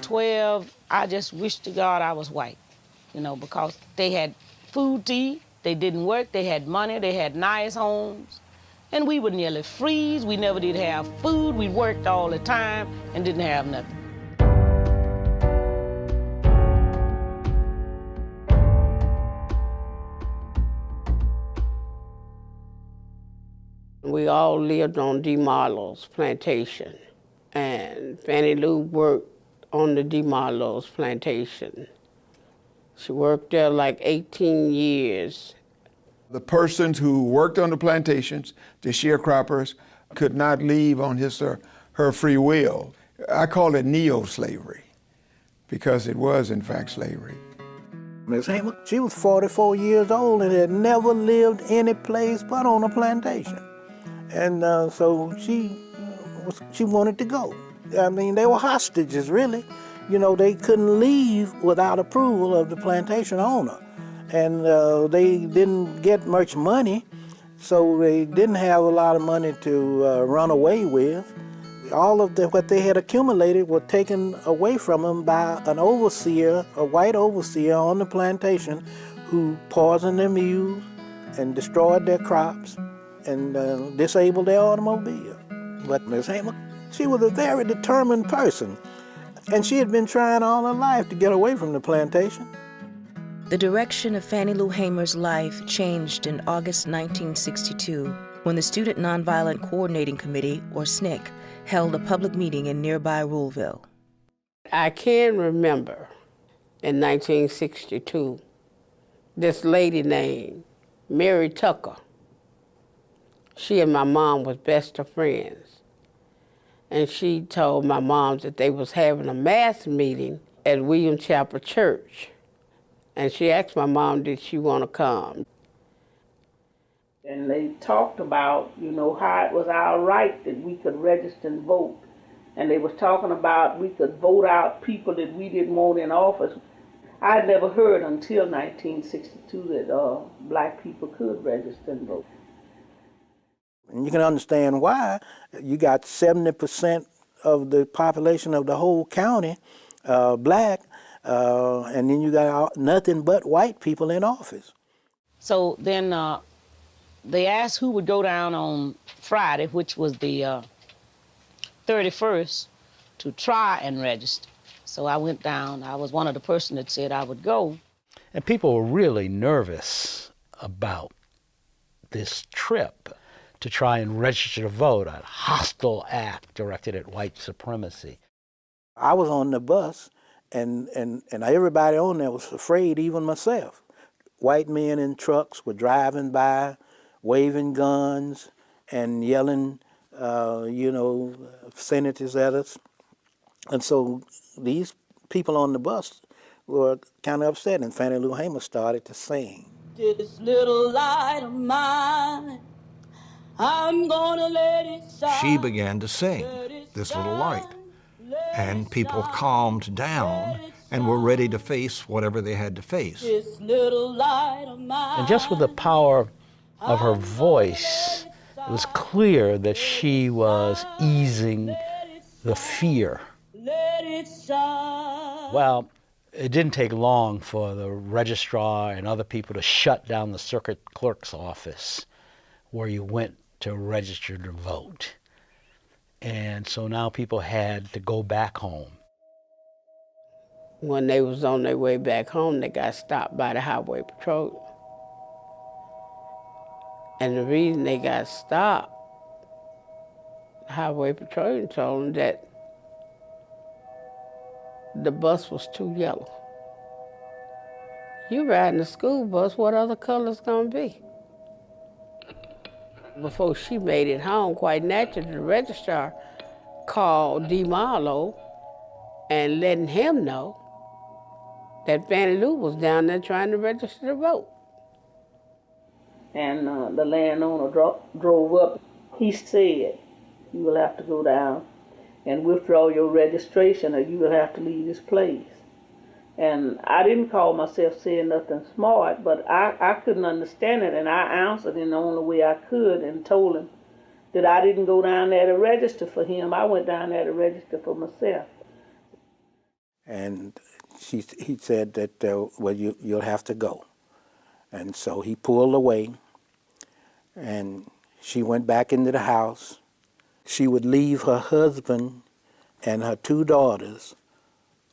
12, I just wished to God I was white, because they had food to eat, they didn't work, they had money, they had nice homes, and we would nearly freeze. We never did have food. We worked all the time and didn't have nothing. We all lived on Marlowe's plantation, and Fannie Lou worked on the Marlowe's plantation. She worked there like 18 years. The persons who worked on the plantations, the sharecroppers, could not leave on his or her free will. I call it neo-slavery, because it was, in fact, slavery. Miss Hamer, she was 44 years old and had never lived any place but on a plantation. And so she wanted to go. I mean, they were hostages, really. They couldn't leave without approval of the plantation owner. And they didn't get much money, so they didn't have a lot of money to run away with. All of what they had accumulated was taken away from them by an overseer, a white overseer on the plantation, who poisoned their mules and destroyed their crops and disabled their automobile. But Miss Hamer, she was a very determined person, and she had been trying all her life to get away from the plantation. The direction of Fannie Lou Hamer's life changed in August 1962 when the Student Nonviolent Coordinating Committee, or SNCC, held a public meeting in nearby Ruleville. I can remember in 1962, this lady named Mary Tucker. She and my mom was best of friends. And she told my mom that they was having a mass meeting at William Chapel Church. And she asked my mom, did she want to come? And they talked about, how it was our right that we could register and vote. And they was talking about we could vote out people that we didn't want in office. I had never heard until 1962 that black people could register and vote. And you can understand why. You got 70% of the population of the whole county black, and then you got nothing but white people in office. So then they asked who would go down on Friday, which was the 31st, to try and register. So I went down. I was one of the person that said I would go. And people were really nervous about this trip to try and register to vote, a hostile act directed at white supremacy. I was on the bus, and everybody on there was afraid, even myself. White men in trucks were driving by, waving guns and yelling, sentences at us. And so these people on the bus were kind of upset, and Fannie Lou Hamer started to sing. This little light of mine, I'm gonna let it shine. She began to sing, This Little Light, and people calmed down and were ready to face whatever they had to face. This little light of mine. And just with the power of her voice, it was clear that she was easing the fear. Let it shine. Well, it didn't take long for the registrar and other people to shut down the circuit clerk's office where you went to register to vote. And so now people had to go back home. When they was on their way back home, they got stopped by the highway patrol. And the reason they got stopped, the highway patrol told them that the bus was too yellow. You riding a school bus, what other color's gonna be? Before she made it home, quite naturally, the registrar called Marlowe and letting him know that Fannie Lou was down there trying to register to vote. And the landowner drove up. He said, you will have to go down and withdraw your registration or you will have to leave this place. And I didn't call myself saying nothing smart, but I couldn't understand it, and I answered in the only way I could and told him that I didn't go down there to register for him. I went down there to register for myself. And he said that, well, you'll have to go. And so he pulled away, and she went back into the house. She would leave her husband and her 2 daughters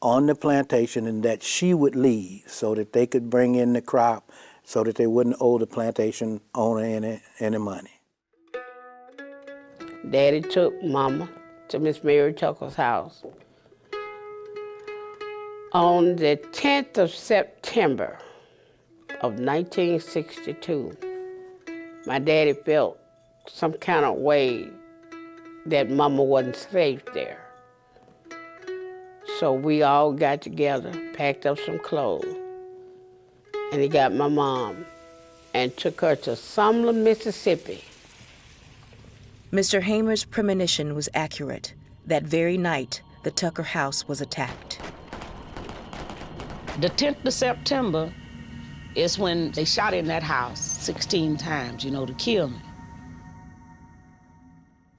on the plantation, and that she would leave so that they could bring in the crop so that they wouldn't owe the plantation owner any money. Daddy took Mama to Miss Mary Tucker's house. On the 10th of September of 1962, my daddy felt some kind of way that Mama wasn't safe there. So we all got together, packed up some clothes, and he got my mom and took her to Sumner, Mississippi. Mr. Hamer's premonition was accurate. That very night, the Tucker house was attacked. The 10th of September is when they shot in that house 16 times, to kill me.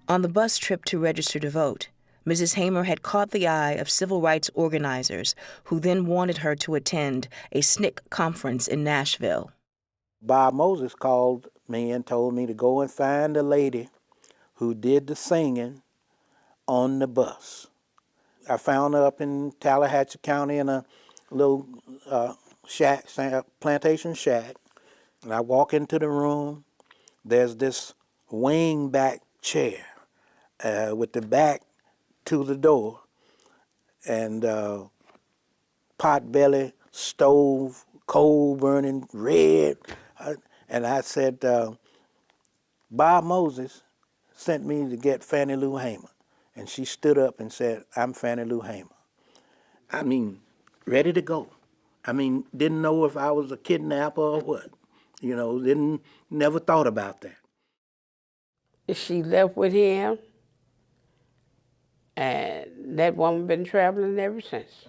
On the bus trip to register to vote, Mrs. Hamer had caught the eye of civil rights organizers who then wanted her to attend a SNCC conference in Nashville. Bob Moses called me and told me to go and find a lady who did the singing on the bus. I found her up in Tallahatchie County in a little plantation shack. And I walk into the room. There's this wing-back chair with the back to the door, and pot-belly stove, coal burning, red. And I said, Bob Moses sent me to get Fannie Lou Hamer. And she stood up and said, I'm Fannie Lou Hamer. I mean, ready to go. I mean, didn't know if I was a kidnapper or what. Never thought about that. She left with him, and that woman been traveling ever since.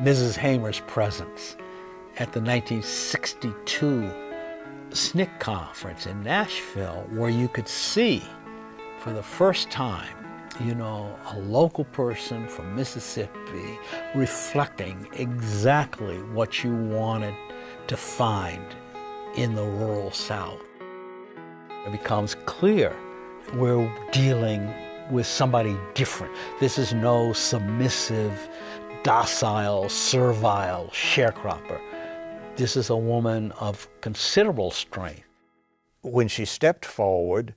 Mrs. Hamer's presence at the 1962 SNCC conference in Nashville, where you could see for the first time, a local person from Mississippi reflecting exactly what you wanted to find in the rural South. It becomes clear we're dealing with somebody different. This is no submissive, docile, servile sharecropper. This is a woman of considerable strength. When she stepped forward,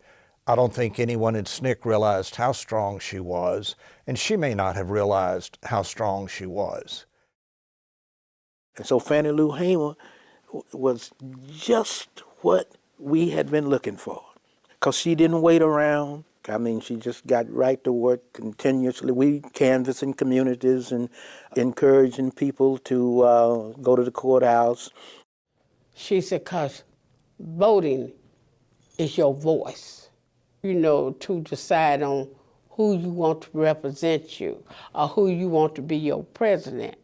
I don't think anyone in SNCC realized how strong she was, and she may not have realized how strong she was. And so Fannie Lou Hamer was just what we had been looking for, because she didn't wait around. I mean, she just got right to work continuously. We canvassing communities and encouraging people to go to the courthouse. She said, because voting is your voice, to decide on who you want to represent you or who you want to be your president.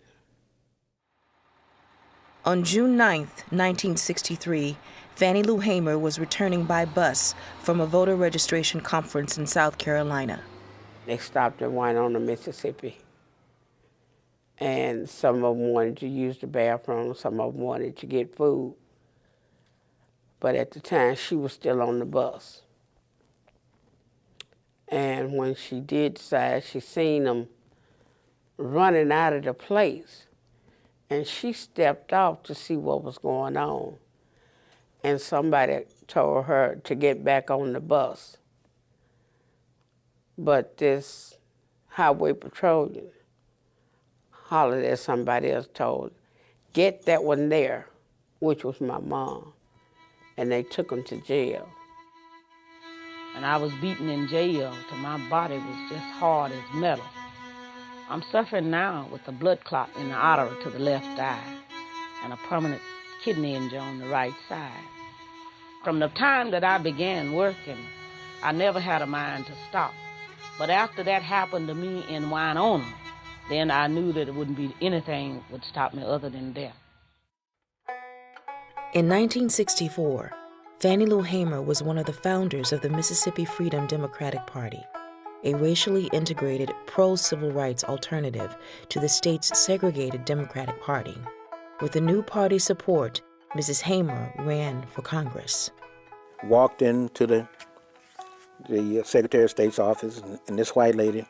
On June 9th, 1963, Fannie Lou Hamer was returning by bus from a voter registration conference in South Carolina. They stopped in Winona, Mississippi. And some of them wanted to use the bathroom, some of them wanted to get food. But at the time, she was still on the bus. And when she did decide, she seen them running out of the place. And she stepped off to see what was going on. And somebody told her to get back on the bus. But this highway patrolman hollered at somebody else, told, get that one there, which was my mom. And they took him to jail. And I was beaten in jail till my body was just hard as metal. I'm suffering now with a blood clot in the artery to the left eye and a permanent kidney injury on the right side. From the time that I began working, I never had a mind to stop. But after that happened to me in Winona, then I knew that it wouldn't be anything that would stop me other than death. In 1964, Fannie Lou Hamer was one of the founders of the Mississippi Freedom Democratic Party. a racially integrated pro-civil rights alternative to the state's segregated Democratic Party. With the new party support, Mrs. Hamer ran for Congress. Walked into the Secretary of State's office, and this white lady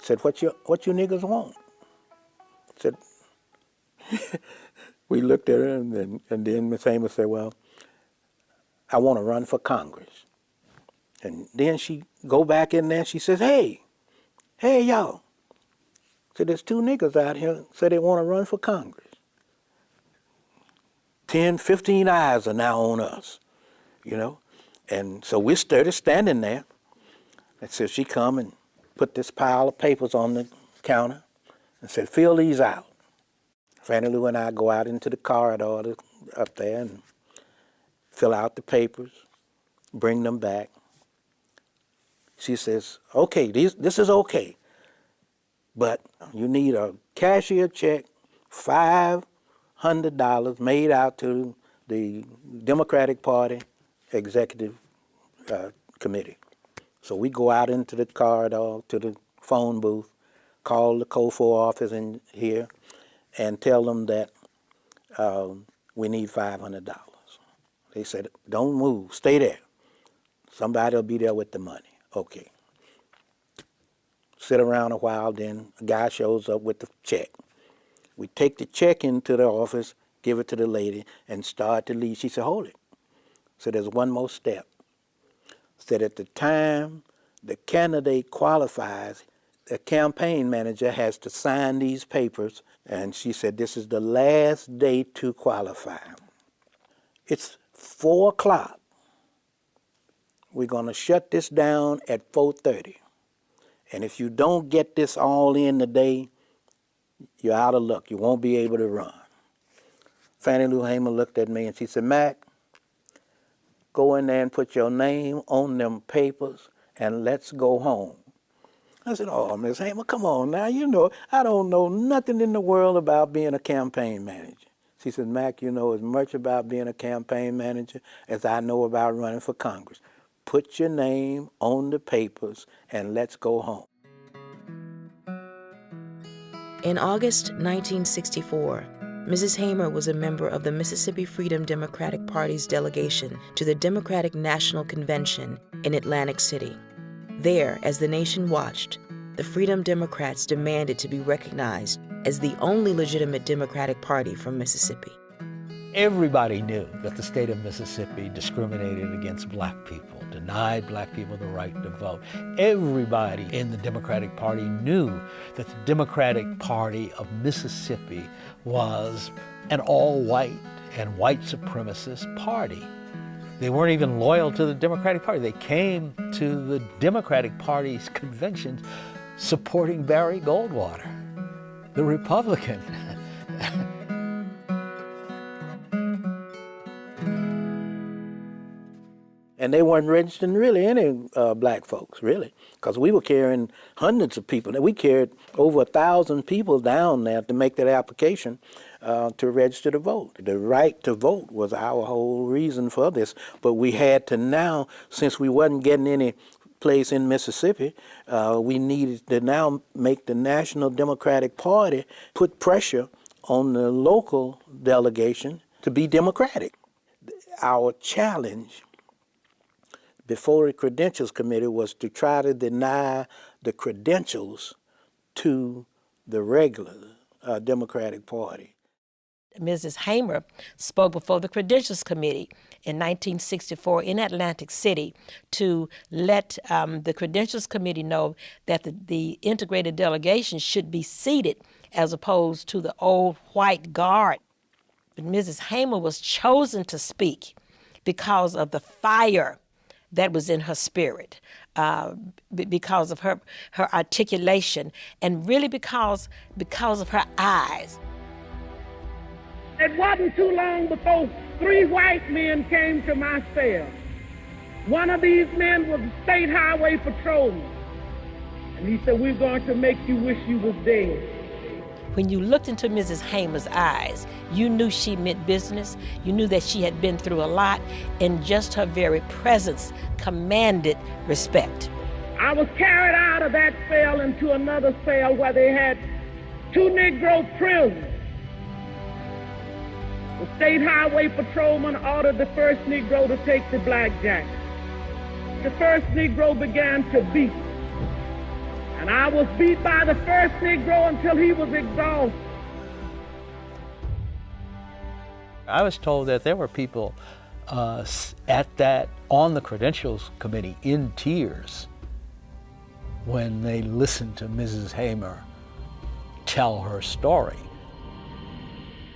said, what you niggas want? Said, we looked at her, and then Miss Hamer said, well, I want to run for Congress. And then she go back in there, she says, hey, y'all. So there's two niggas out here say they want to run for Congress. 10, 15 eyes are now on us, you know. And so we started standing there. And so she come and put this pile of papers on the counter and said, fill these out. Fannie Lou and I go out into the corridor up there and fill out the papers, bring them back. She says, okay, this is okay, but you need a cashier check, $500 made out to the Democratic Party Executive Committee. So we go out into the corridor to the phone booth, call the COFO office in here, and tell them that we need $500. They said, don't move, stay there. Somebody will be there with the money. Okay. Sit around a while, then a guy shows up with the check. We take the check into the office, give it to the lady, and start to leave. She said, hold it. So there's one more step. Said at the time the candidate qualifies, the campaign manager has to sign these papers, and she said this is the last day to qualify. It's 4 o'clock. We're going to shut this down at 4:30. And if you don't get this all in today, you're out of luck. You won't be able to run. Fannie Lou Hamer looked at me and she said, Mac, go in there and put your name on them papers and let's go home. I said, oh, Miss Hamer, come on now. You know, I don't know nothing in the world about being a campaign manager. She said, Mac, you know as much about being a campaign manager as I know about running for Congress. Put your name on the papers and let's go home. In August 1964, Mrs. Hamer was a member of the Mississippi Freedom Democratic Party's delegation to the Democratic National Convention in Atlantic City. There, as the nation watched, the Freedom Democrats demanded to be recognized as the only legitimate Democratic Party from Mississippi. Everybody knew that the state of Mississippi discriminated against black people, denied black people the right to vote. Everybody in the Democratic Party knew that the Democratic Party of Mississippi was an all-white and white supremacist party. They weren't even loyal to the Democratic Party. They came to the Democratic Party's conventions supporting Barry Goldwater, the Republican. And they weren't registering really any black folks, really, because we were carrying hundreds of people. We carried over 1,000 people down there to make that application to register to vote. The right to vote was our whole reason for this, but we had to now, since we wasn't getting any place in Mississippi, we needed to now make the National Democratic Party put pressure on the local delegation to be Democratic. Our challenge before the Credentials Committee was to try to deny the credentials to the regular Democratic Party. Mrs. Hamer spoke before the Credentials Committee in 1964 in Atlantic City to let the Credentials Committee know that the integrated delegation should be seated as opposed to the old white guard. But Mrs. Hamer was chosen to speak because of the fire that was in her spirit, because of her articulation, and really because of her eyes. It wasn't too long before 3 white men came to my cell. One of these men was a state highway patrolman, and he said, "We're going to make you wish you was dead." When you looked into Mrs. Hamer's eyes, you knew she meant business. You knew that she had been through a lot, and just her very presence commanded respect. I was carried out of that cell into another cell where they had 2 Negro prisoners. The state highway patrolman ordered the first Negro to take the blackjack. The first Negro began to beat. And I was beat by the first Negro until he was exhausted. I was told that there were people on the Credentials Committee in tears when they listened to Mrs. Hamer tell her story.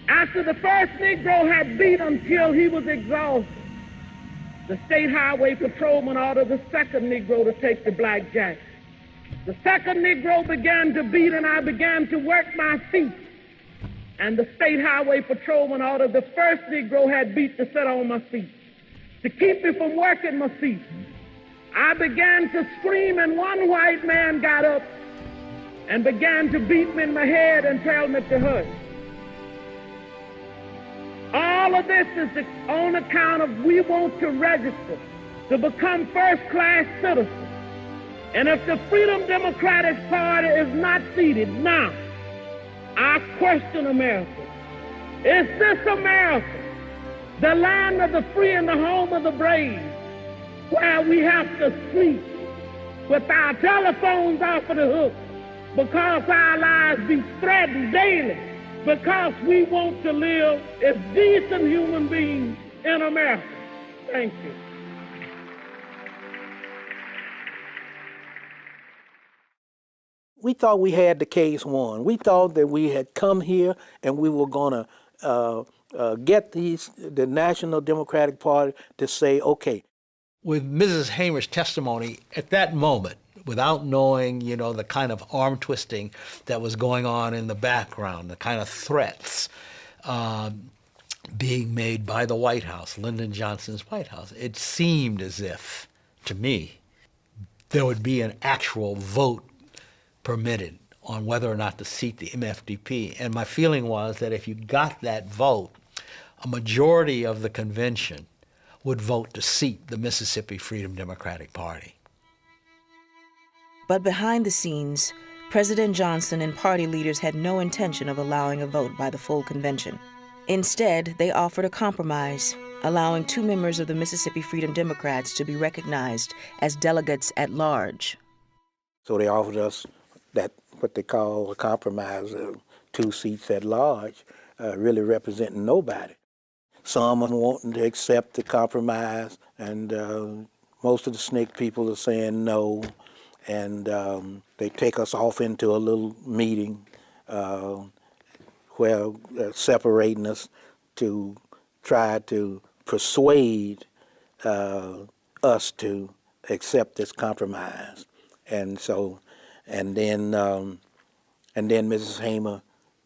After the first Negro had beat until he was exhausted, the state highway patrolman ordered the second Negro to take the blackjack. The second Negro began to beat and I began to work my feet. And the state highway patrolman ordered the first Negro had beat to sit on my feet. To keep me from working my feet, I began to scream and one white man got up and began to beat me in my head and tell me to hush. All of this is on account of we want to register to become first-class citizens. And if the Freedom Democratic Party is not seated now, I question America. Is this America, the land of the free and the home of the brave, where we have to sleep with our telephones off of the hook because our lives be threatened daily because we want to live as decent human beings in America? Thank you. We thought we had the case won. We thought that we had come here and we were going to get the National Democratic Party to say, okay. With Mrs. Hamer's testimony at that moment, without knowing, the kind of arm twisting that was going on in the background, the kind of threats being made by the White House, Lyndon Johnson's White House, it seemed as if, to me, there would be an actual vote permitted on whether or not to seat the MFDP. And my feeling was that if you got that vote, a majority of the convention would vote to seat the Mississippi Freedom Democratic Party. But behind the scenes, President Johnson and party leaders had no intention of allowing a vote by the full convention. Instead, they offered a compromise, allowing 2 members of the Mississippi Freedom Democrats to be recognized as delegates at large. So they offered us that, what they call a compromise, 2 seats at large, really representing nobody. Some are wanting to accept the compromise, and most of the SNCC people are saying no, and they take us off into a little meeting where they're separating us to try to persuade us to accept this compromise. And so, and then Mrs. Hamer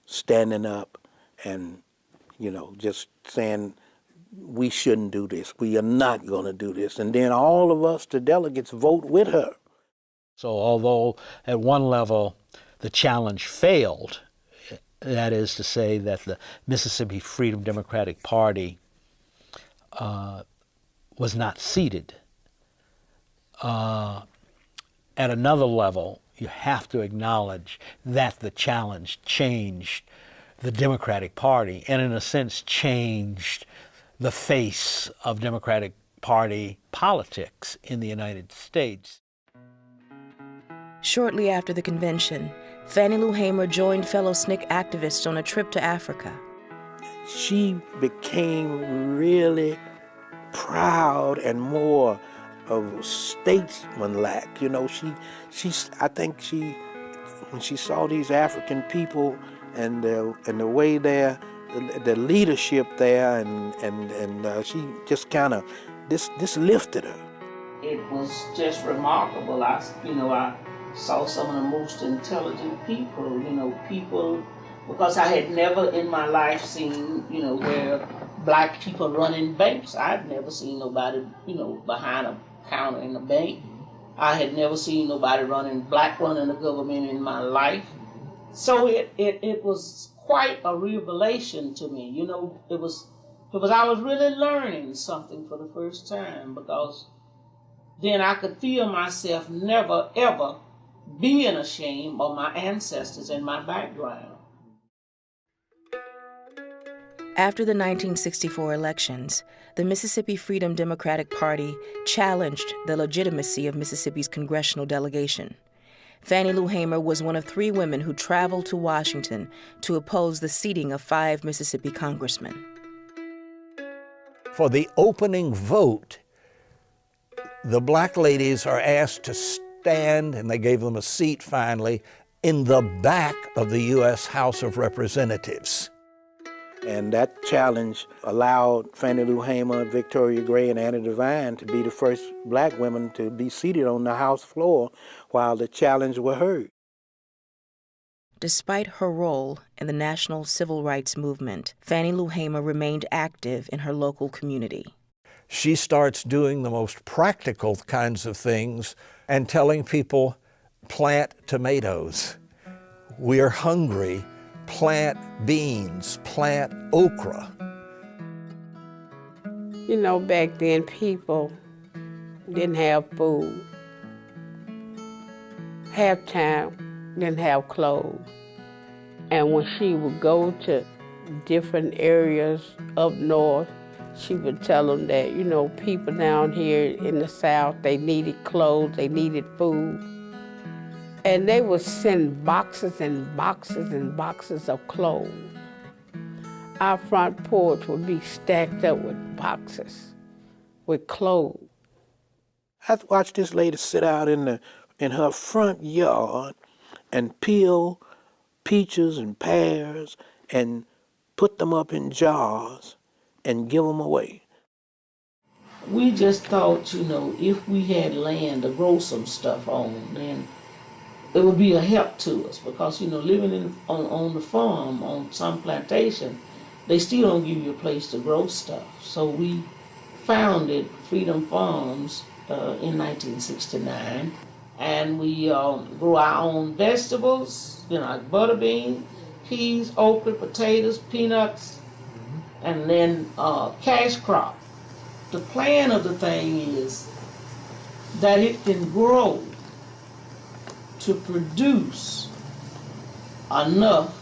standing up and, just saying, we shouldn't do this. We are not going to do this. And then all of us, the delegates, vote with her. So although at one level the challenge failed, that is to say that the Mississippi Freedom Democratic Party was not seated, at another level, you have to acknowledge that the challenge changed the Democratic Party and in a sense changed the face of Democratic Party politics in the United States. Shortly after the convention, Fannie Lou Hamer joined fellow SNCC activists on a trip to Africa. She became really proud and more of statesmanlike. I think when she saw these African people and the way the leadership there, and she just kind of this lifted her. It was just remarkable. I saw some of the most intelligent people, because I had never in my life seen, where black people running banks. I'd never seen nobody, behind a counter in the bank. I had never seen nobody black running the government in my life. So it was quite a revelation to me. It was I was really learning something for the first time, because then I could feel myself never, ever being ashamed of my ancestors and my background. After the 1964 elections, the Mississippi Freedom Democratic Party challenged the legitimacy of Mississippi's congressional delegation. Fannie Lou Hamer was one of 3 women who traveled to Washington to oppose the seating of 5 Mississippi congressmen. For the opening vote, the black ladies are asked to stand, and they gave them a seat finally, in the back of the U.S. House of Representatives. And that challenge allowed Fannie Lou Hamer, Victoria Gray, and Annie Devine to be the first black women to be seated on the House floor while the challenge was heard. Despite her role in the national civil rights movement, Fannie Lou Hamer remained active in her local community. She starts doing the most practical kinds of things and telling people, plant tomatoes. We're hungry. Plant beans, plant okra. You know, back then people didn't have food. Half time didn't have clothes. And when she would go to different areas up north, she would tell them that, you know, people down here in the South, they needed clothes, they needed food. And they would send boxes and boxes and boxes of clothes. Our front porch would be stacked up with boxes, with clothes. I watched this lady sit out in her front yard and peel peaches and pears and put them up in jars and give them away. We just thought, you know, if we had land to grow some stuff on, then it would be a help to us, because, you know, living on the farm, on some plantation, they still don't give you a place to grow stuff. So we founded Freedom Farms in 1969, and we grew our own vegetables, you know, like butter beans, peas, okra, potatoes, peanuts, and then cash crop. The plan of the thing is that it can grow to produce enough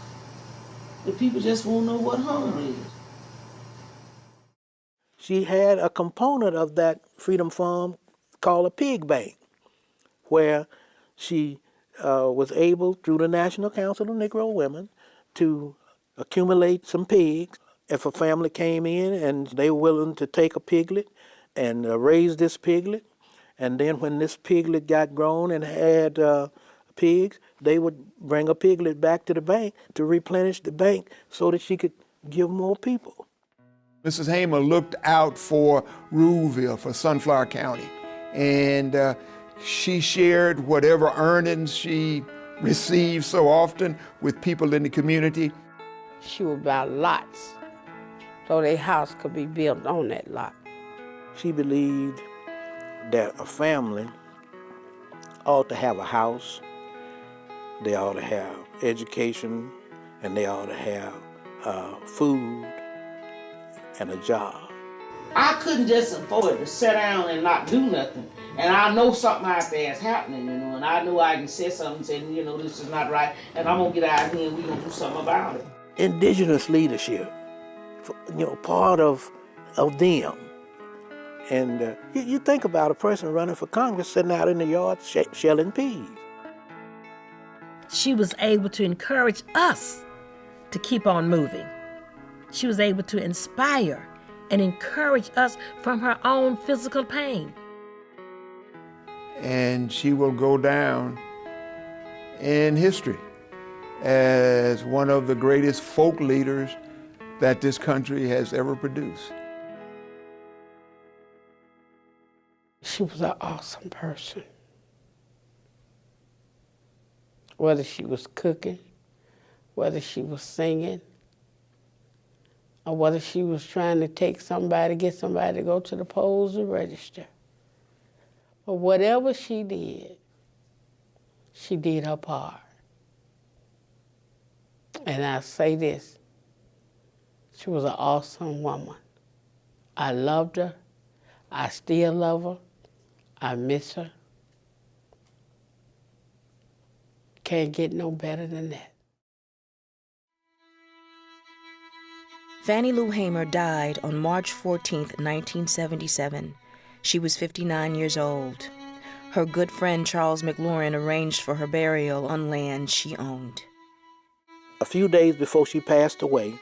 that people just won't know what hunger is. She had a component of that Freedom Farm called a pig bank, where she was able, through the National Council of Negro Women, to accumulate some pigs. If a family came in and they were willing to take a piglet and raise this piglet, and then when this piglet got grown and had pigs, they would bring a piglet back to the bank to replenish the bank so that she could give more people. Mrs. Hamer looked out for Ruleville, for Sunflower County, and she shared whatever earnings she received so often with people in the community. She would buy lots so their house could be built on that lot. She believed that a family ought to have a house, they ought to have education, and they ought to have food and a job. I couldn't just afford to sit down and not do nothing. And I know something out there is happening, you know, and I know I can say something saying, you know, this is not right, and I'm going to get out here and we're going to do something about it. Indigenous leadership, you know, part of them. And you think about a person running for Congress sitting out in the yard shelling peas. She was able to encourage us to keep on moving. She was able to inspire and encourage us from her own physical pain. And she will go down in history as one of the greatest folk leaders that this country has ever produced. She was an awesome person. Whether she was cooking, whether she was singing, or whether she was trying to get somebody to go to the polls and register. But whatever she did her part. And I say this, she was an awesome woman. I loved her. I still love her. I miss her. Can't get no better than that. Fannie Lou Hamer died on March 14, 1977. She was 59 years old. Her good friend Charles McLaurin arranged for her burial on land she owned. A few days before she passed away,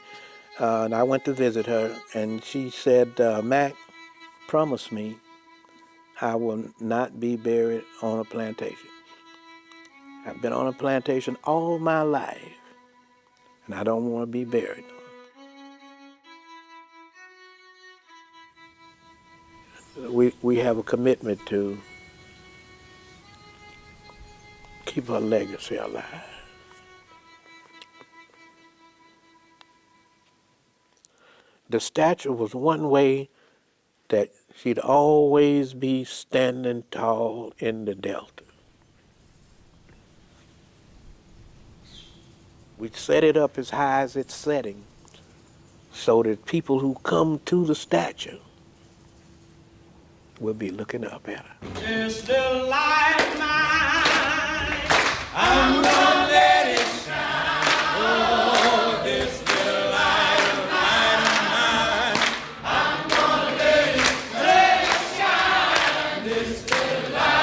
and I went to visit her, and she said, Mac, promise me I will not be buried on a plantation. I've been on a plantation all my life, and I don't want to be buried. We have a commitment to keep her legacy alive. The statue was one way that she'd always be standing tall in the Delta. We set it up as high as it's setting so that people who come to the statue will be looking up at her. This little light of mine, I'm gonna let it shine. Oh, this little light of mine, I'm gonna let it shine. This little light